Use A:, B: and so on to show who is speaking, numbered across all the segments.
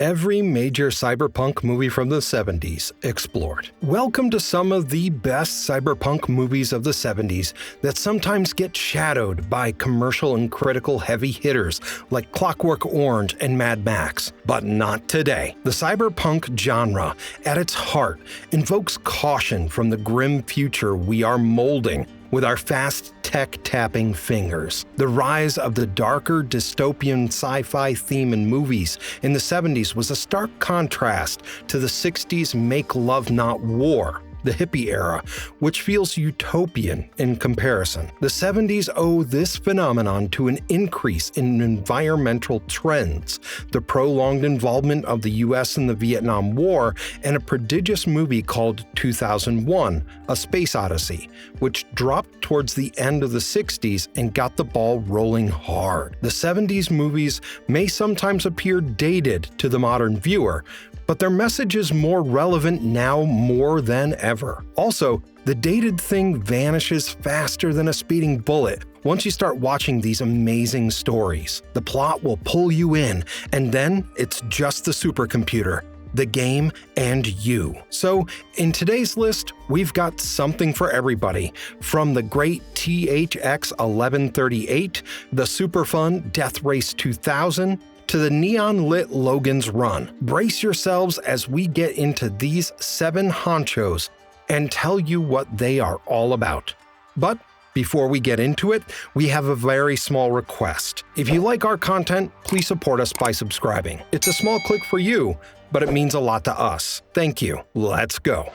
A: Every major cyberpunk movie from the 70s explored. Welcome to some of the best cyberpunk movies of the 70s that sometimes get shadowed by commercial and critical heavy hitters like Clockwork Orange and Mad Max. But not today. The cyberpunk genre, at its heart, invokes caution from the grim future we are molding with our fast tech-tapping fingers. The rise of the darker dystopian sci-fi theme in movies in the 70s was a stark contrast to the 60s make love not war, the hippie era, which feels utopian in comparison. The 70s owe this phenomenon to an increase in environmental trends, the prolonged involvement of the US in the Vietnam War, and a prodigious movie called 2001: A Space Odyssey, which dropped towards the end of the 60s and got the ball rolling hard. The 70s movies may sometimes appear dated to the modern viewer, but their message is more relevant now more than ever. Also, the dated thing vanishes faster than a speeding bullet once you start watching these amazing stories. The plot will pull you in, and then it's just the supercomputer, the game, and you. So, in today's list, we've got something for everybody, from the great THX 1138, the super fun Death Race 2000, to the neon-lit Logans Run. Brace yourselves as we get into these 7 honchos and tell you what they are all about. But before we get into it, we have a very small request. If you like our content, please support us by subscribing. It's a small click for you, but it means a lot to us. Thank you. Let's go.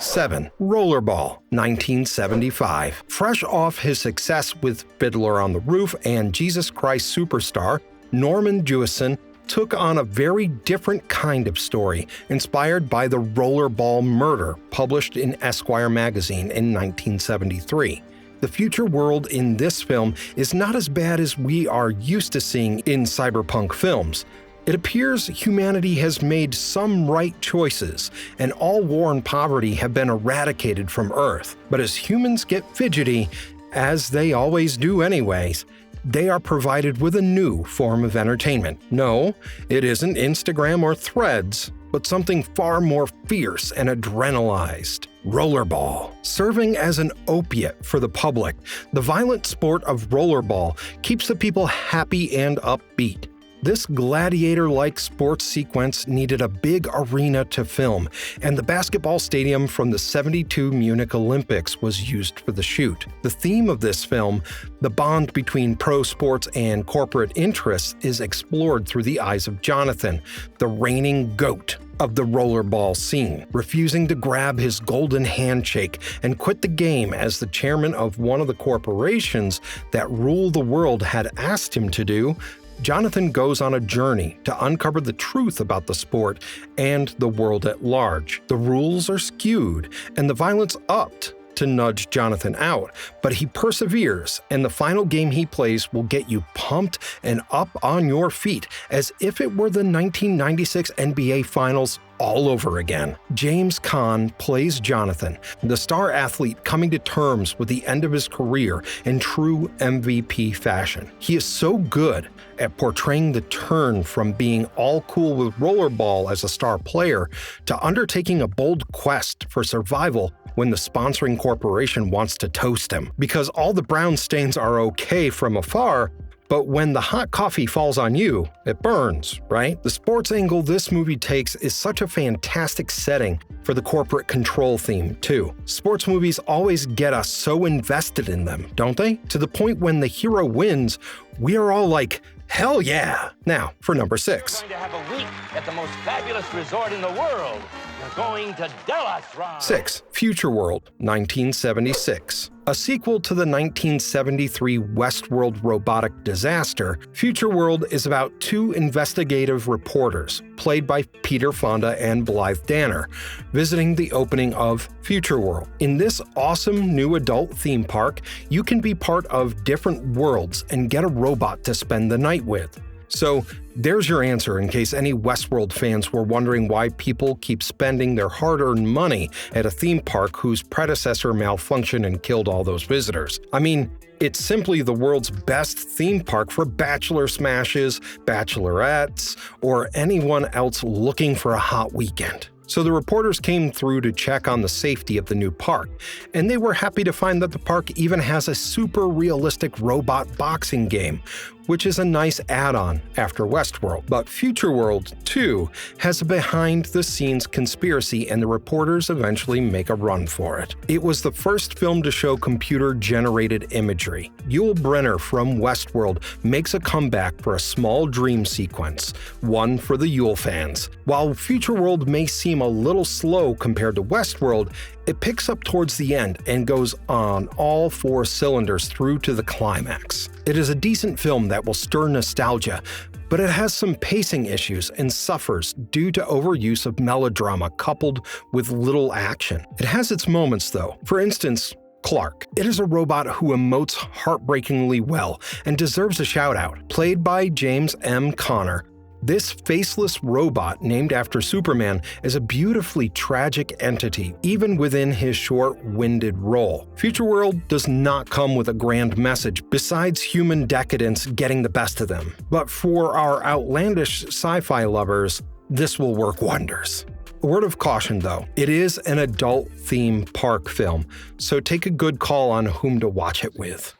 A: 7. Rollerball, 1975. Fresh off his success with Fiddler on the Roof and Jesus Christ Superstar, Norman Jewison took on a very different kind of story, inspired by the Rollerball Murder, published in Esquire magazine in 1973. The future world in this film is not as bad as we are used to seeing in cyberpunk films. It appears humanity has made some right choices, and all war and poverty have been eradicated from Earth. But as humans get fidgety, as they always do anyways, they are provided with a new form of entertainment. No, it isn't Instagram or Threads, but something far more fierce and adrenalized. Rollerball. Serving as an opiate for the public, the violent sport of rollerball keeps the people happy and upbeat. This gladiator-like sports sequence needed a big arena to film, and the basketball stadium from the '72 Munich Olympics was used for the shoot. The theme of this film, the bond between pro sports and corporate interests, is explored through the eyes of Jonathan, the reigning goat of the rollerball scene. Refusing to grab his golden handshake and quit the game as the chairman of one of the corporations that rule the world had asked him to do, Jonathan goes on a journey to uncover the truth about the sport and the world at large. The rules are skewed and the violence upped to nudge Jonathan out, but he perseveres, and the final game he plays will get you pumped and up on your feet as if it were the 1996 NBA Finals all over again. James Caan plays Jonathan, the star athlete coming to terms with the end of his career in true MVP fashion. He is so good at portraying the turn from being all cool with rollerball as a star player to undertaking a bold quest for survival when the sponsoring corporation wants to toast him. Because all the brown stains are okay from afar, but when the hot coffee falls on you, it burns, right? The sports angle this movie takes is such a fantastic setting for the corporate control theme, too. Sports movies always get us so invested in them, don't they? To the point when the hero wins, we are all like, hell yeah! Now, for number 6.
B: We're going to have a week at the most fabulous resort in the world. We're going to Logans Run.
A: 6. Future World, 1976. A sequel to the 1973 Westworld robotic disaster, Future World is about 2 investigative reporters, played by Peter Fonda and Blythe Danner, visiting the opening of Future World. In this awesome new adult theme park, you can be part of different worlds and get a robot to spend the night with. So there's your answer in case any Westworld fans were wondering why people keep spending their hard-earned money at a theme park whose predecessor malfunctioned and killed all those visitors. I mean, It's simply the world's best theme park for bachelor smashes, bachelorettes, or anyone else looking for a hot weekend. So the reporters came through to check on the safety of the new park, and they were happy to find that the park even has a super realistic robot boxing game, which is a nice add-on after Westworld. But Future World 2 has a behind-the-scenes conspiracy, and the reporters eventually make a run for it. It was the first film to show computer-generated imagery. Yul Brynner from Westworld makes a comeback for a small dream sequence, one for the Yul fans. While Future World may seem a little slow compared to Westworld, it picks up towards the end and goes on all 4 cylinders through to the climax. It is a decent film that will stir nostalgia, but it has some pacing issues and suffers due to overuse of melodrama coupled with little action. It has its moments though. For instance, Clark. It is a robot who emotes heartbreakingly well and deserves a shout out. Played by James M. Conner, this faceless robot named after Superman is a beautifully tragic entity, even within his short-winded role. Future World does not come with a grand message besides human decadence getting the best of them. But for our outlandish sci-fi lovers, this will work wonders. A word of caution though, it is an adult theme park film, so take a good call on whom to watch it with.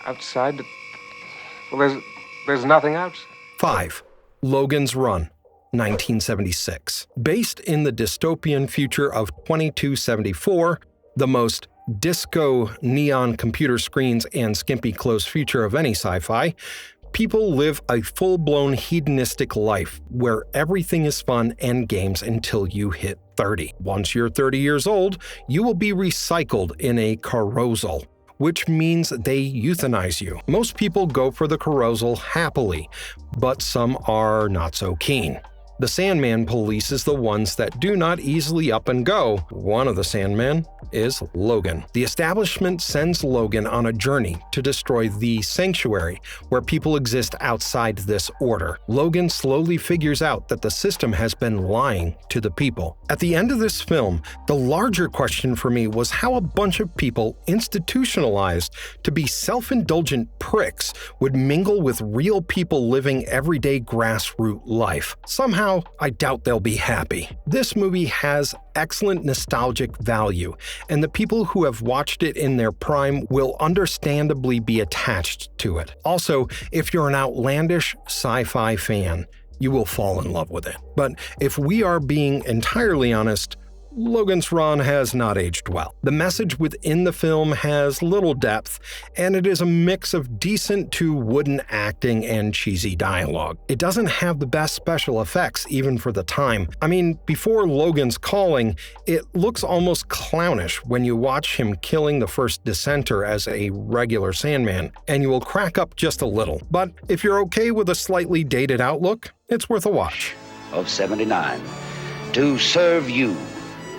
C: Outside? Well, there's nothing outside.
A: 5. Logans Run, 1976. Based in the dystopian future of 2274, the most disco neon computer screens and skimpy clothes future of any sci-fi, people live a full-blown hedonistic life where everything is fun and games until you hit 30. Once you're 30 years old, you will be recycled in a carousel, which means they euthanize you. Most people go for the carousel happily, but some are not so keen. The Sandman polices the ones that do not easily up and go. One of the Sandmen is Logan. The establishment sends Logan on a journey to destroy the sanctuary, where people exist outside this order. Logan slowly figures out that the system has been lying to the people. At the end of this film, the larger question for me was how a bunch of people institutionalized to be self-indulgent pricks would mingle with real people living everyday grassroots life. Somehow, I doubt they'll be happy. This movie has excellent nostalgic value, and the people who have watched it in their prime will understandably be attached to it. Also, if you're an outlandish sci-fi fan, you will fall in love with it. But if we are being entirely honest, Logan's Run has not aged well. The message within the film has little depth, and it is a mix of decent to wooden acting and cheesy dialogue. It doesn't have the best special effects even for the time. I mean, before Logan's calling, it looks almost clownish when you watch him killing the first dissenter as a regular Sandman, and you will crack up just a little. But if you're okay with a slightly dated outlook, it's worth a watch.
D: Of 79, to serve you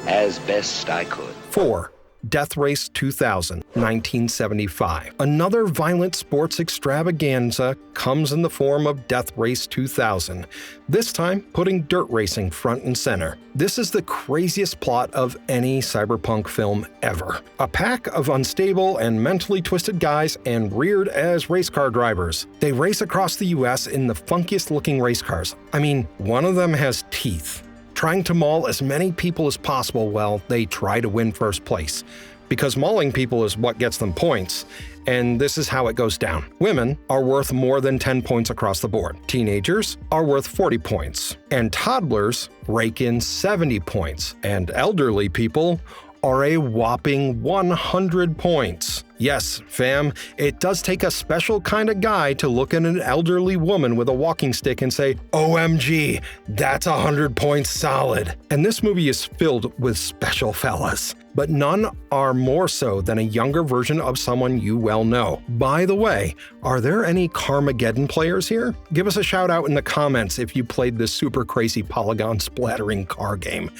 D: as best I could.
A: 4. Death Race 2000, 1975. Another violent sports extravaganza comes in the form of Death Race 2000, this time putting dirt racing front and center. This is the craziest plot of any cyberpunk film ever. A pack of unstable and mentally twisted guys and reared as race car drivers. They race across the US in the funkiest looking race cars. I mean, one of them has teeth, trying to maul as many people as possible while they try to win first place. Because mauling people is what gets them points, and this is how it goes down. Women are worth more than 10 points across the board. Teenagers are worth 40 points. And toddlers rake in 70 points. And elderly people are a whopping 100 points. Yes, fam, it does take a special kind of guy to look at an elderly woman with a walking stick and say, OMG, that's 100 points solid. And this movie is filled with special fellas, but none are more so than a younger version of someone you well know. By the way, are there any Carmageddon players here? Give us a shout out in the comments if you played this super crazy polygon splattering car game,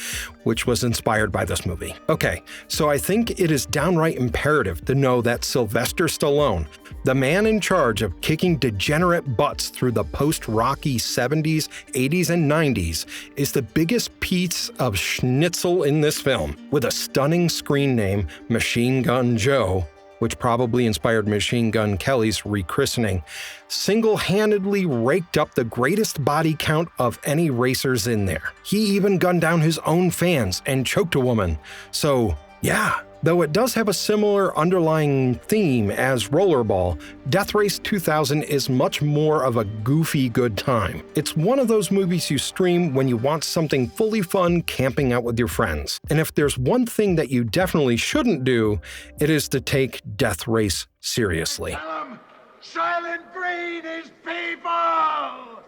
A: which was inspired by this movie. Okay, so I think it is downright imperative to know that Sylvester Stallone, the man in charge of kicking degenerate butts through the post-Rocky 70s, 80s, and 90s, is the biggest piece of schnitzel in this film. With a stunning screen name, Machine Gun Joe, which probably inspired Machine Gun Kelly's rechristening, single-handedly raked up the greatest body count of any racers in there. He even gunned down his own fans and choked a woman. So, yeah. Though it does have a similar underlying theme as Rollerball, Death Race 2000 is much more of a goofy good time. It's one of those movies you stream when you want something fully fun camping out with your friends. And if there's one thing that you definitely shouldn't do, it is to take Death Race seriously.
E: Tell 'em, Soent Green is people!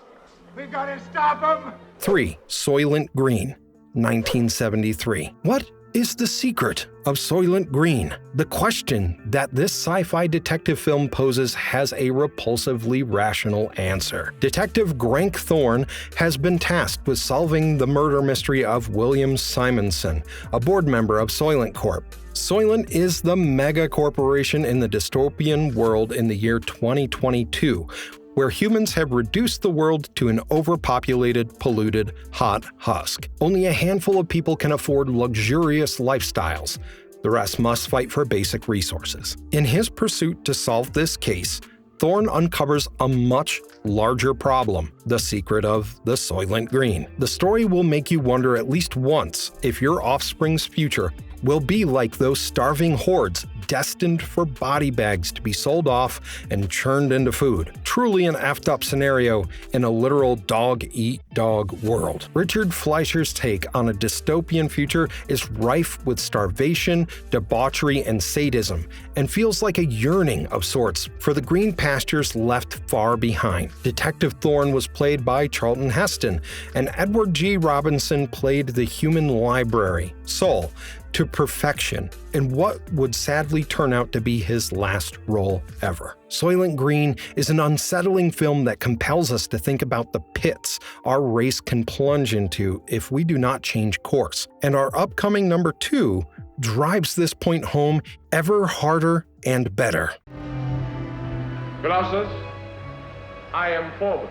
E: We gotta stop him!
A: 3. Soent Green, 1973. What is the secret of Soent Green? The question that this sci-fi detective film poses has a repulsively rational answer. Detective Grank Thorne has been tasked with solving the murder mystery of William Simonson, a board member of Soylent Corp. Soylent is the mega corporation in the dystopian world in the year 2022, where humans have reduced the world to an overpopulated, polluted, hot husk. Only a handful of people can afford luxurious lifestyles. The rest must fight for basic resources. In his pursuit to solve this case, Thorne uncovers a much larger problem, the secret of the Soylent Green. The story will make you wonder at least once if your offspring's future will be like those starving hordes destined for body bags to be sold off and churned into food. Truly an effed up scenario in a literal dog-eat-dog world. Richard Fleischer's take on a dystopian future is rife with starvation, debauchery, and sadism, and feels like a yearning of sorts for the green pastures left far behind. Detective Thorne was played by Charlton Heston, and Edward G. Robinson played the human library, Soul, to perfection in what would sadly turn out to be his last role ever. Soylent Green is an unsettling film that compels us to think about the pits our race can plunge into if we do not change course. And our upcoming number 2 drives this point home ever harder and better.
C: Colossus, I am Forbin.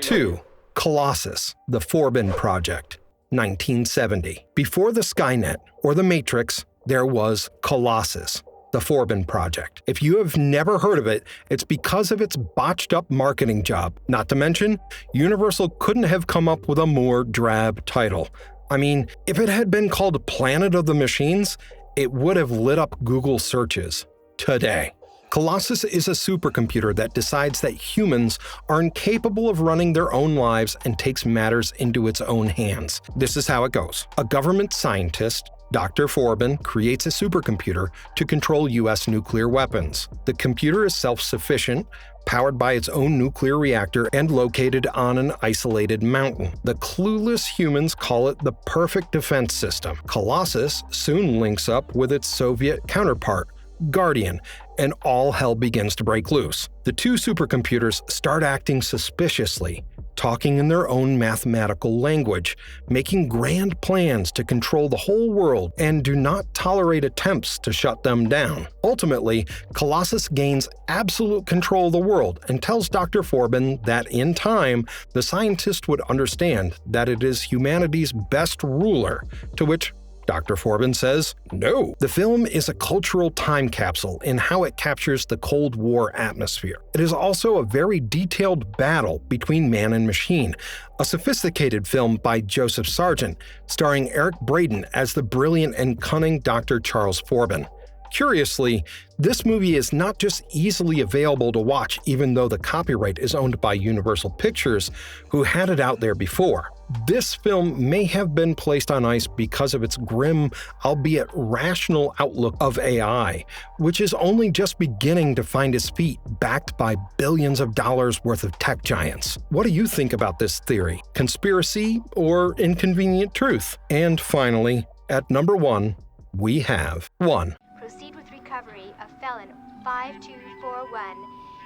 A: 2. Colossus, the Forbin Project, 1970. Before the Skynet or the Matrix, there was Colossus, the Forbin Project. If you have never heard of it, it's because of its botched up marketing job. Not to mention, Universal couldn't have come up with a more drab title. I mean, if it had been called Planet of the Machines, it would have lit up Google searches today. Colossus is a supercomputer that decides that humans are incapable of running their own lives and takes matters into its own hands. This is how it goes. A government scientist, Dr. Forbin, creates a supercomputer to control US nuclear weapons. The computer is self-sufficient, powered by its own nuclear reactor, and located on an isolated mountain. The clueless humans call it the perfect defense system. Colossus soon links up with its Soviet counterpart, Guardian, and all hell begins to break loose. The two supercomputers start acting suspiciously, talking in their own mathematical language, making grand plans to control the whole world, and do not tolerate attempts to shut them down. Ultimately, Colossus gains absolute control of the world and tells Dr. Forbin that in time, the scientist would understand that it is humanity's best ruler, to which Dr. Forbin says, no. The film is a cultural time capsule in how it captures the Cold War atmosphere. It is also a very detailed battle between man and machine, a sophisticated film by Joseph Sargent, starring Eric Braeden as the brilliant and cunning Dr. Charles Forbin. Curiously, this movie is not just easily available to watch, even though the copyright is owned by Universal Pictures, who had it out there before. This film may have been placed on ice because of its grim, albeit rational outlook of AI, which is only just beginning to find its feet, backed by billions of dollars worth of tech giants. What do you think about this theory? Conspiracy or inconvenient truth? And finally, at number 1, we have 1.
F: Proceed with recovery of felon 5241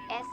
F: SEN.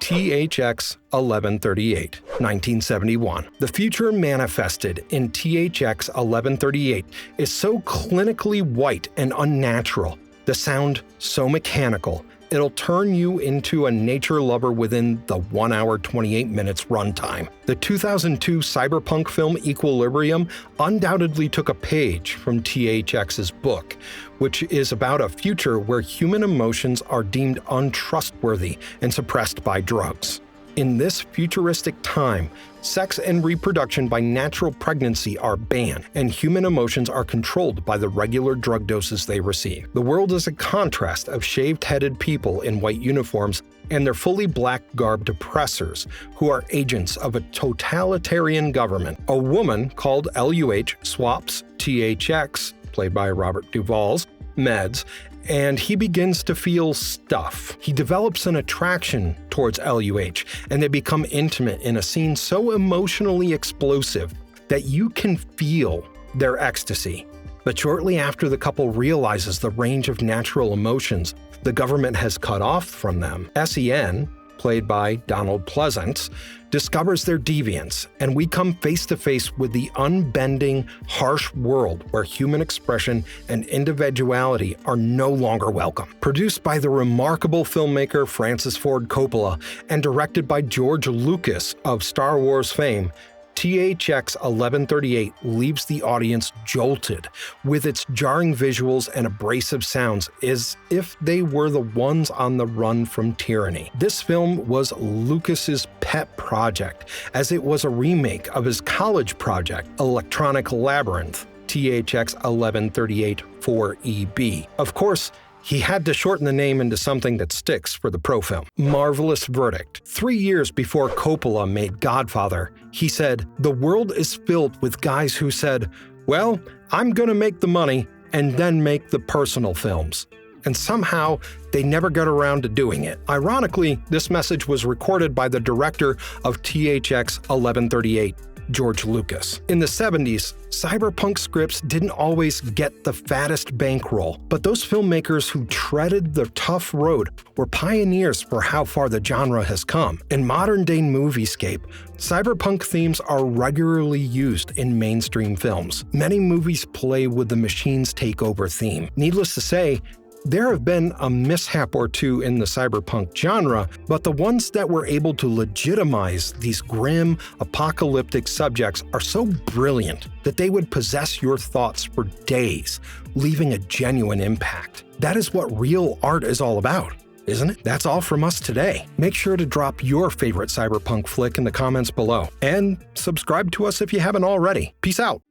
A: THX 1138, 1971. The future manifested in THX 1138 is so clinically white and unnatural, the sound so mechanical, it'll turn you into a nature lover within the 1 hour 28 minutes runtime. The 2002 cyberpunk film Equilibrium undoubtedly took a page from THX's book, which is about a future where human emotions are deemed untrustworthy and suppressed by drugs. In this futuristic time, sex and reproduction by natural pregnancy are banned, and human emotions are controlled by the regular drug doses they receive. The world is a contrast of shaved-headed people in white uniforms and their fully black-garbed oppressors, who are agents of a totalitarian government. A woman called LUH swaps THX, played by Robert Duvall's, meds, and he begins to feel stuff. He develops an attraction towards LUH, and they become intimate in a scene so emotionally explosive that you can feel their ecstasy. But shortly after the couple realizes the range of natural emotions the government has cut off from them, SEN, played by Donald Pleasance, discovers their deviance, and we come face to face with the unbending, harsh world where human expression and individuality are no longer welcome. Produced by the remarkable filmmaker Francis Ford Coppola and directed by George Lucas of Star Wars fame, THX 1138 leaves the audience jolted with its jarring visuals and abrasive sounds as if they were the ones on the run from tyranny. This film was Lucas's pet project, as it was a remake of his college project, Electronic Labyrinth, THX 1138 4EB. Of course, he had to shorten the name into something that sticks for the pro film. Marvelous verdict. 3 years before Coppola made Godfather, he said, "The world is filled with guys who said, well, I'm gonna make the money and then make the personal films." And somehow, they never got around to doing it. Ironically, this message was recorded by the director of THX 1138, George Lucas. In the 70s, cyberpunk scripts didn't always get the fattest bankroll, but those filmmakers who treaded the tough road were pioneers for how far the genre has come. In modern-day moviescape, cyberpunk themes are regularly used in mainstream films. Many movies play with the machine's takeover theme. Needless to say, there have been a mishap or two in the cyberpunk genre, but the ones that were able to legitimize these grim, apocalyptic subjects are so brilliant that they would possess your thoughts for days, leaving a genuine impact. That is what real art is all about, isn't it? That's all from us today. Make sure to drop your favorite cyberpunk flick in the comments below, and subscribe to us if you haven't already. Peace out.